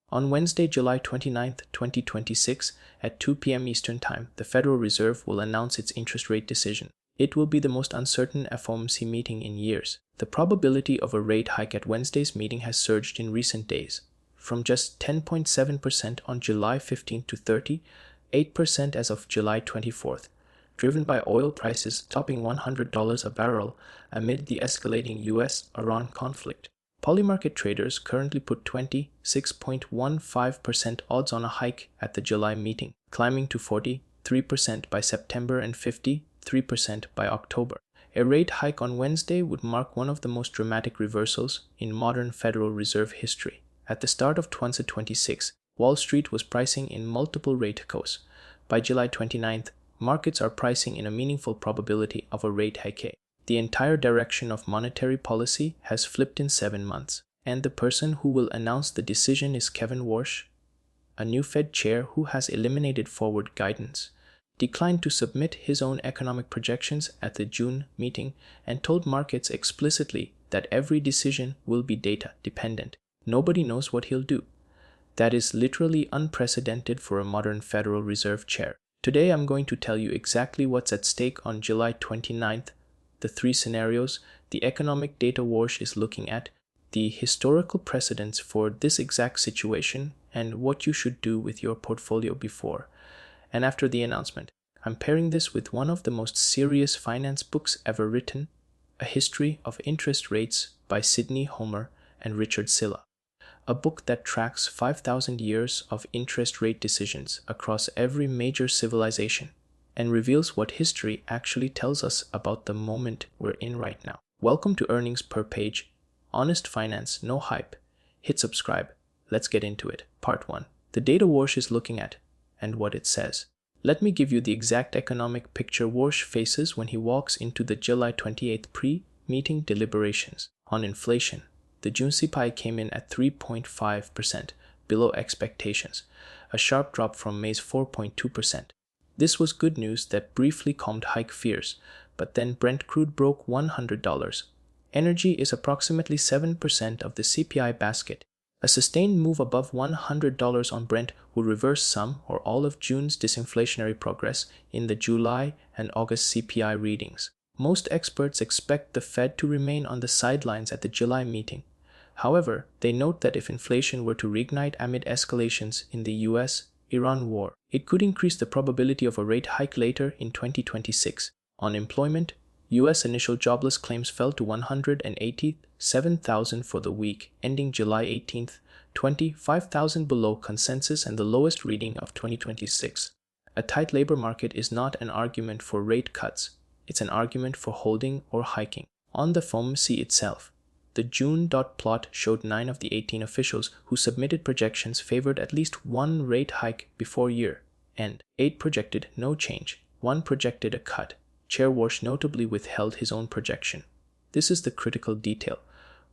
On Wednesday, July 29, 2026, at 2 p.m. Eastern Time, the Federal Reserve will announce its interest rate decision. It will be the most uncertain FOMC meeting in years. The probability of a rate hike at Wednesday's meeting has surged in recent days, from just 10.7% on July 15 to 38% as of July 24th, driven by oil prices topping $100 a barrel amid the escalating US-Iran conflict. Polymarket traders currently put 26.15% odds on a hike at the July meeting, climbing to 43% by September and 53% by October. A rate hike on Wednesday would mark one of the most dramatic reversals in modern Federal Reserve history. At the start of 2026, Wall Street was pricing in multiple rate hikes. By July 29th, markets are pricing in a meaningful probability of a rate hike. The entire direction of monetary policy has flipped in 7 months, and the person who will announce the decision is Kevin Warsh, a new Fed chair who has eliminated forward guidance, declined to submit his own economic projections at the June meeting, and told markets explicitly that every decision will be data dependent. Nobody knows what he'll do. That is literally unprecedented for a modern Federal Reserve chair. Today I'm going to tell you exactly what's at stake on July 29th, the 3 scenarios, the economic data Warsh is looking at, the historical precedents for this exact situation, and what you should do with your portfolio before and after the announcement. I'm pairing this with one of the most serious finance books ever written, A History of Interest Rates by Sidney and Richard Sylla, a book that tracks 5,000 years of interest rate decisions across every major civilization and reveals what history actually tells us about the moment we're in right now. Welcome to Earnings Per Page, Honest Finance, No Hype. Hit subscribe. Let's get into it. Part 1. The data Warsh is looking at and what it says. Let me give you the exact economic picture Warsh faces when he walks into the July 28th pre-meeting deliberations. On inflation, the June CPI came in at 3.5%, below expectations, a sharp drop from May's 4.2%. This was good news that briefly calmed hike fears, but then Brent crude broke $100. Energy is approximately 7% of the CPI basket. A sustained move above $100 on Brent will reverse some or all of June's disinflationary progress in the July and August CPI readings. Most experts expect the Fed to remain on the sidelines at the July meeting. However, they note that if inflation were to reignite amid escalations in the US-Iran war, it could increase the probability of a rate hike later in 2026. On employment, U.S. initial jobless claims fell to 187,000 for the week, ending July 18th, 25,000 below consensus and the lowest reading of 2026. A tight labor market is not an argument for rate cuts, it's an argument for holding or hiking. On the FOMC itself, the June dot plot showed 9 of the 18 officials who submitted projections favored at least one rate hike before year end. 8 projected no change, 1 projected a cut. Chair Warsh notably withheld his own projection. This is the critical detail.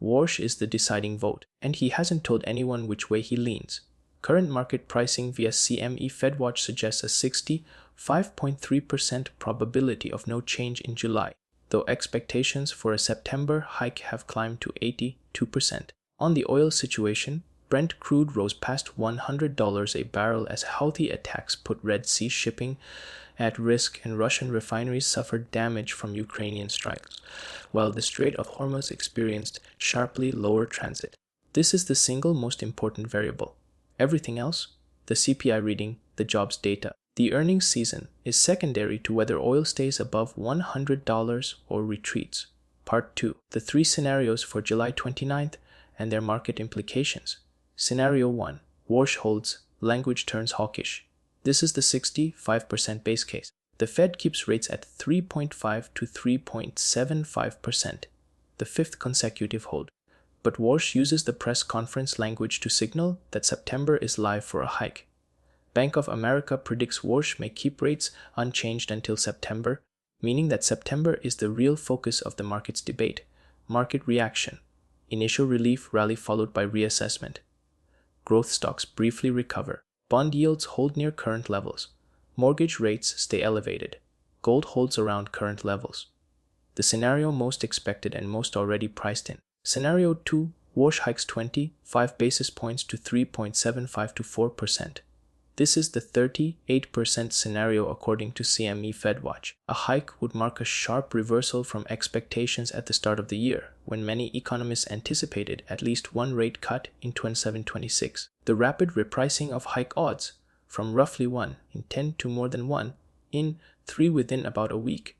Warsh is the deciding vote, and he hasn't told anyone which way he leans. Current market pricing via CME FedWatch suggests a 65.3% probability of no change in July, though expectations for a September hike have climbed to 82%. On the oil situation, Brent crude rose past $100 a barrel as Houthi attacks put Red Sea shipping at risk and Russian refineries suffered damage from Ukrainian strikes, while the Strait of Hormuz experienced sharply lower transit. This is the single most important variable. Everything else, the CPI reading, the jobs data, the earnings season, is secondary to whether oil stays above $100 or retreats. Part 2. The 3 scenarios for July 29th and their market implications. Scenario 1. Warsh holds, language turns hawkish. This is the 65% base case. The Fed keeps rates at 3.5 to 3.75%, the 5th consecutive hold. But Warsh uses the press conference language to signal that September is live for a hike. Bank of America predicts Warsh may keep rates unchanged until September, meaning that September is the real focus of the market's debate. Market reaction. Initial relief rally followed by reassessment. Growth stocks briefly recover. Bond yields hold near current levels. Mortgage rates stay elevated. Gold holds around current levels. The scenario most expected and most already priced in. Scenario 2. Warsh hikes 25 basis points to 3.75 to 4%. This is the 38% scenario according to CME FedWatch. A hike would mark a sharp reversal from expectations at the start of the year, when many economists anticipated at least one rate cut in 27-26. The rapid repricing of hike odds, from roughly 1 in 10 to more than 1 in 3 within about a week,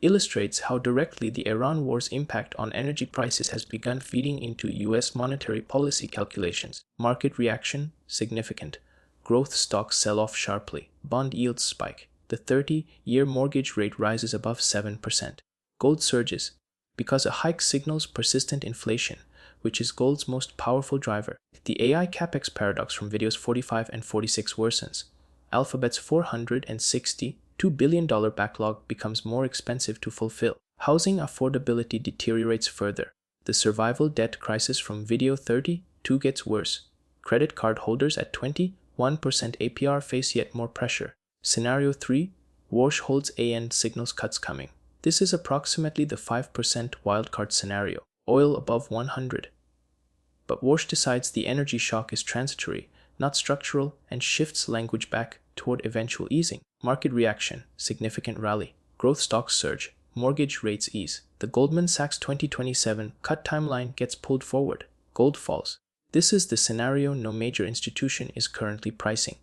illustrates how directly the Iran war's impact on energy prices has begun feeding into U.S. monetary policy calculations. Market reaction significant. Growth stocks sell off sharply. Bond yields spike. The 30-year mortgage rate rises above 7%. Gold surges because a hike signals persistent inflation, which is gold's most powerful driver. The AI capex paradox from videos 45 and 46 worsens. Alphabet's $462 billion backlog becomes more expensive to fulfill. Housing affordability deteriorates further. The survival debt crisis from video 32 gets worse. Credit card holders at 21% APR face yet more pressure. Scenario 3, Warsh holds AN signals cuts coming. This is approximately the 5% wildcard scenario. Oil above 100. But Warsh decides the energy shock is transitory, not structural, and shifts language back toward eventual easing. Market reaction, significant rally. Growth stocks surge. Mortgage rates ease. The Goldman Sachs 2027 cut timeline gets pulled forward. Gold falls. This is the scenario no major institution is currently pricing.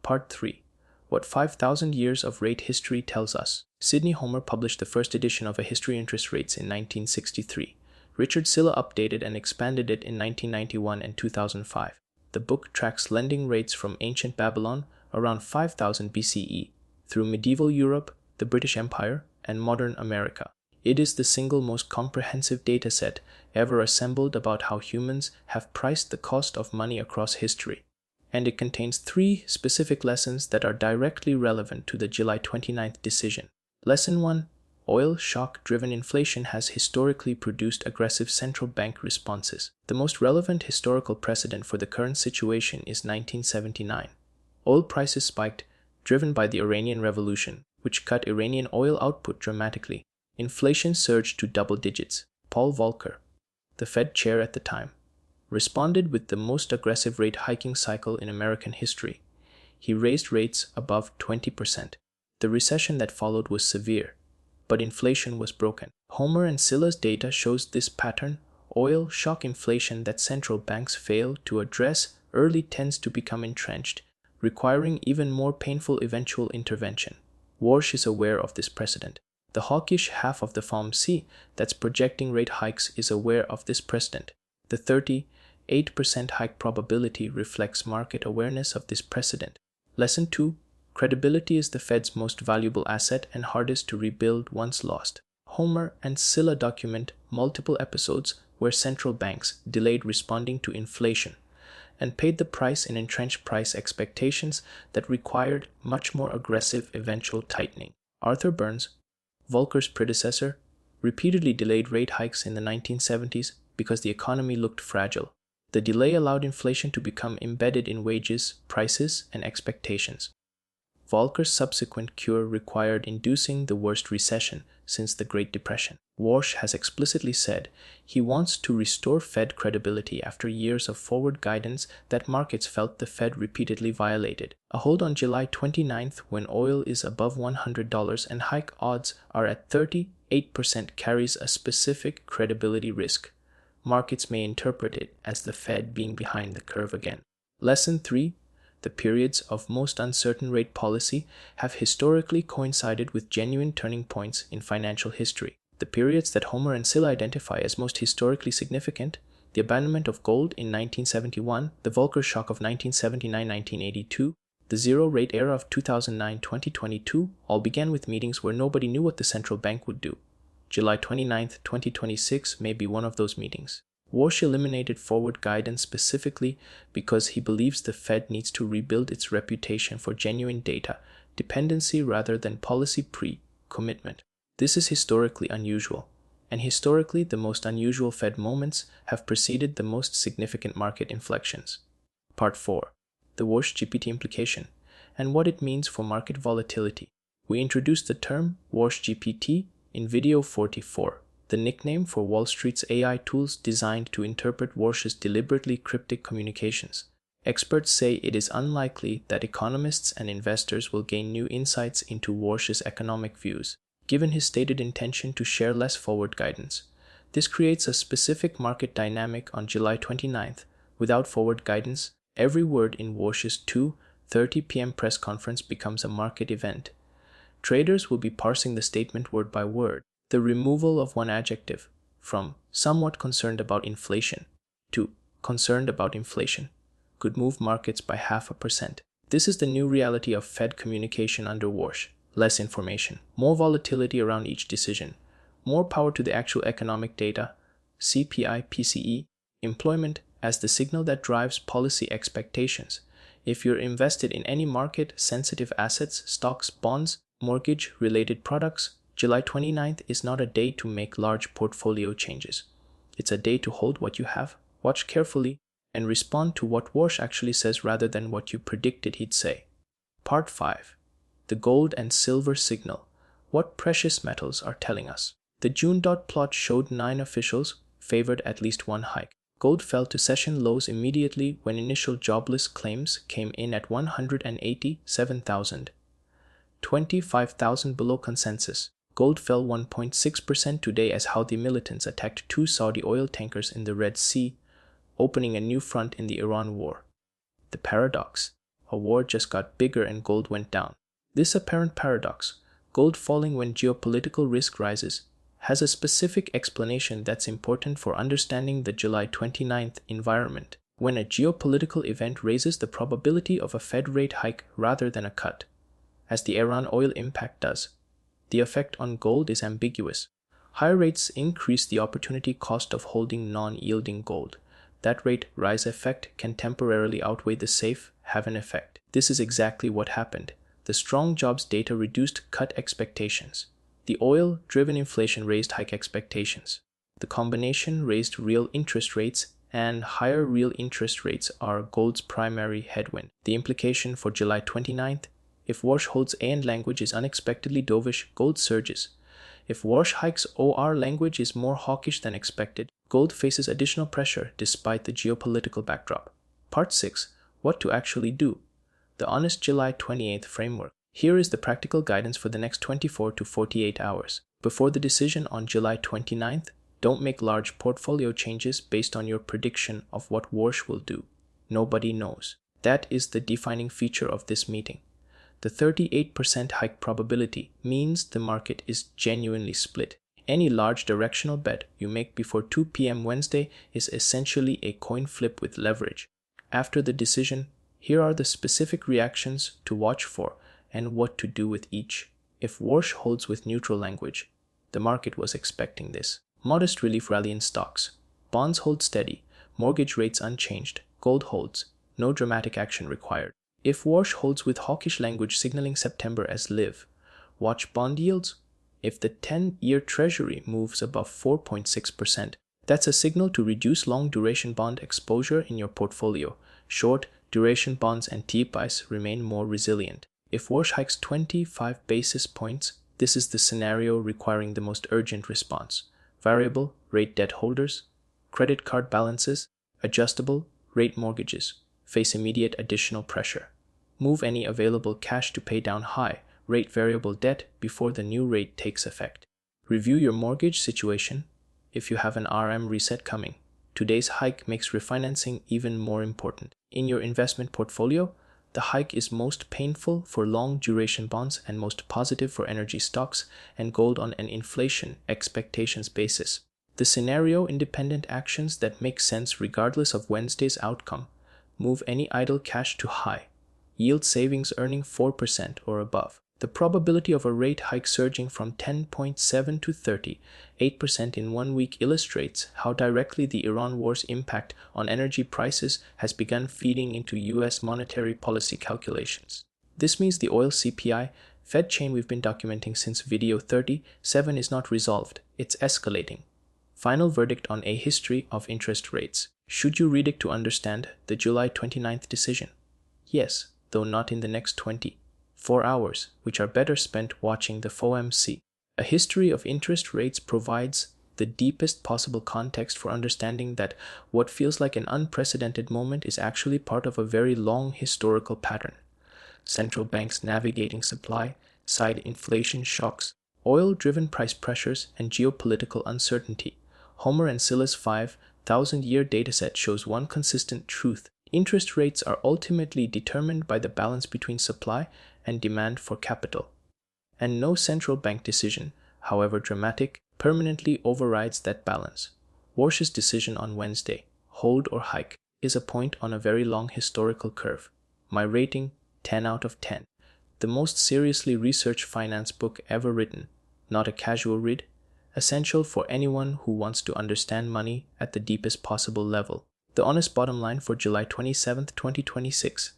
Part 3. What 5,000 years of rate history tells us. Sidney Homer published the first edition of A History of Interest Rates in 1963. Richard Sylla updated and expanded it in 1991 and 2005. The book tracks lending rates from ancient Babylon around 5000 BCE through medieval Europe, the British Empire, and modern America. It is the single most comprehensive dataset ever assembled about how humans have priced the cost of money across history, and it contains 3 specific lessons that are directly relevant to the July 29th decision. Lesson 1. Oil shock-driven inflation has historically produced aggressive central bank responses. The most relevant historical precedent for the current situation is 1979. Oil prices spiked, driven by the Iranian Revolution, which cut Iranian oil output dramatically. Inflation surged to double digits. Paul Volcker, the Fed chair at the time, responded with the most aggressive rate hiking cycle in American history. He raised rates above 20%. The recession that followed was severe, but inflation was broken. Homer and Sylla's data shows this pattern. Oil shock inflation that central banks fail to address early tends to become entrenched, requiring even more painful eventual intervention. Warsh is aware of this precedent. The hawkish half of the FOMC that's projecting rate hikes is aware of this precedent. The 38% hike probability reflects market awareness of this precedent. Lesson 2. Credibility is the Fed's most valuable asset and hardest to rebuild once lost. Homer and Sylla document multiple episodes where central banks delayed responding to inflation and paid the price in entrenched price expectations that required much more aggressive eventual tightening. Arthur Burns, Volcker's predecessor, repeatedly delayed rate hikes in the 1970s because the economy looked fragile. The delay allowed inflation to become embedded in wages, prices, and expectations. Volcker's subsequent cure required inducing the worst recession since the Great Depression. Warsh has explicitly said he wants to restore Fed credibility after years of forward guidance that markets felt the Fed repeatedly violated. A hold on July 29th when oil is above $100 and hike odds are at 38% carries a specific credibility risk. Markets may interpret it as the Fed being behind the curve again. Lesson 3. The periods of most uncertain rate policy have historically coincided with genuine turning points in financial history. The periods that Homer and Sylla identify as most historically significant, the abandonment of gold in 1971, the Volcker shock of 1979-1982, the zero-rate era of 2009-2022, all began with meetings where nobody knew what the central bank would do. July 29, 2026 may be one of those meetings. Warsh eliminated forward guidance specifically because he believes the Fed needs to rebuild its reputation for genuine data dependency rather than policy pre-commitment. This is historically unusual, and historically the most unusual Fed moments have preceded the most significant market inflections. Part 4. The Warsh GPT implication and what it means for market volatility. We introduced the term Warsh GPT in video 44. the nickname for Wall Street's AI tools designed to interpret Warsh's deliberately cryptic communications. Experts say it is unlikely that economists and investors will gain new insights into Warsh's economic views, given his stated intention to share less forward guidance. This creates a specific market dynamic on July 29th. Without forward guidance, every word in Warsh's 2:30 p.m. press conference becomes a market event. Traders will be parsing the statement word by word. The removal of one adjective, from somewhat concerned about inflation to concerned about inflation, could move markets by 0.5%. This is the new reality of Fed communication under Warsh. Less information, more volatility around each decision, more power to the actual economic data, CPI, PCE, employment as the signal that drives policy expectations. If you're invested in any market-sensitive assets, stocks, bonds, mortgage-related products, July 29th is not a day to make large portfolio changes. It's a day to hold what you have, watch carefully, and respond to what Warsh actually says rather than what you predicted he'd say. Part 5. The gold and silver signal. What precious metals are telling us. The June dot plot showed 9 officials favored at least one hike. Gold fell to session lows immediately when initial jobless claims came in at 187,000, 25,000 below consensus. Gold fell 1.6% today as Houthi militants attacked 2 Saudi oil tankers in the Red Sea, opening a new front in the Iran war. The paradox: a war just got bigger and gold went down. This apparent paradox, gold falling when geopolitical risk rises, has a specific explanation that's important for understanding the July 29th environment. When a geopolitical event raises the probability of a Fed rate hike rather than a cut, as the Iran oil impact does, the effect on gold is ambiguous. Higher rates increase the opportunity cost of holding non-yielding gold. That rate rise effect can temporarily outweigh the safe haven effect. This is exactly what happened. The strong jobs data reduced cut expectations. The oil-driven inflation raised hike expectations. The combination raised real interest rates, and higher real interest rates are gold's primary headwind. The implication for July 29th: if Warsh holds A and language is unexpectedly dovish, gold surges. If Warsh hikes OR language is more hawkish than expected, gold faces additional pressure despite the geopolitical backdrop. Part 6. What to actually do. The honest July 28th framework. Here is the practical guidance for the next 24 to 48 hours. Before the decision on July 29th, don't make large portfolio changes based on your prediction of what Warsh will do. Nobody knows. That is the defining feature of this meeting. The 38% hike probability means the market is genuinely split. Any large directional bet you make before 2 p.m. Wednesday is essentially a coin flip with leverage. After the decision, here are the specific reactions to watch for and what to do with each. If Warsh holds with neutral language, the market was expecting this. Modest relief rally in stocks. Bonds hold steady, mortgage rates unchanged, gold holds, no dramatic action required. If Warsh holds with hawkish language signaling September as live, watch bond yields. If the 10-year treasury moves above 4.6%, that's a signal to reduce long-duration bond exposure in your portfolio. Short-duration bonds and T-bills remain more resilient. If Warsh hikes 25 basis points, this is the scenario requiring the most urgent response. Variable rate debt holders, credit card balances, adjustable rate mortgages face immediate additional pressure. Move any available cash to pay down high rate variable debt before the new rate takes effect. Review your mortgage situation if you have an RM reset coming. Today's hike makes refinancing even more important. In your investment portfolio, the hike is most painful for long-duration bonds and most positive for energy stocks and gold on an inflation expectations basis. The scenario-independent actions that make sense regardless of Wednesday's outcome. Move any idle cash to high yield savings earning 4% or above. The probability of a rate hike surging from 10.7 to 38% in 1 week illustrates how directly the Iran war's impact on energy prices has begun feeding into U.S. monetary policy calculations. This means the oil CPI Fed chain we've been documenting since video 37 is not resolved, it's escalating. Final verdict on a history of interest rates. Should you read it to understand the July 29th decision? Yes, though not in the next 24 hours, which are better spent watching the FOMC. A history of interest rates provides the deepest possible context for understanding that what feels like an unprecedented moment is actually part of a very long historical pattern. Central banks navigating supply-side inflation shocks, oil-driven price pressures, and geopolitical uncertainty. Homer and Sylla's 5,000-year dataset shows one consistent truth. Interest rates are ultimately determined by the balance between supply and demand for capital. And no central bank decision, however dramatic, permanently overrides that balance. Warsh's decision on Wednesday, hold or hike, is a point on a very long historical curve. My rating, 10 out of 10. The most seriously researched finance book ever written, not a casual read, essential for anyone who wants to understand money at the deepest possible level. The honest bottom line for July 27, 2026.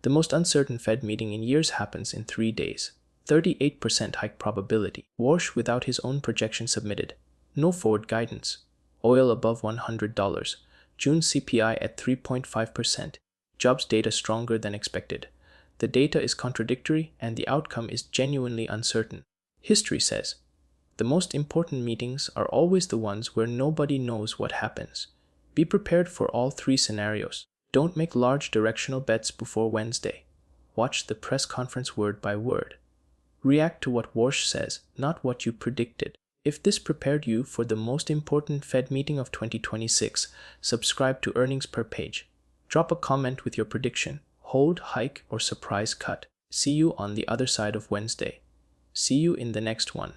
The most uncertain Fed meeting in years happens in 3 days. 38% hike probability. Warsh without his own projection submitted. No forward guidance. Oil above $100. June CPI at 3.5%. Jobs data stronger than expected. The data is contradictory and the outcome is genuinely uncertain. History says, the most important meetings are always the ones where nobody knows what happens. Be prepared for all 3 scenarios. Don't make large directional bets before Wednesday. Watch the press conference word by word. React to what Warsh says, not what you predicted. If this prepared you for the most important Fed meeting of 2026, subscribe to Earnings Per Page. Drop a comment with your prediction, hold, hike, or surprise cut. See you on the other side of Wednesday. See you in the next one.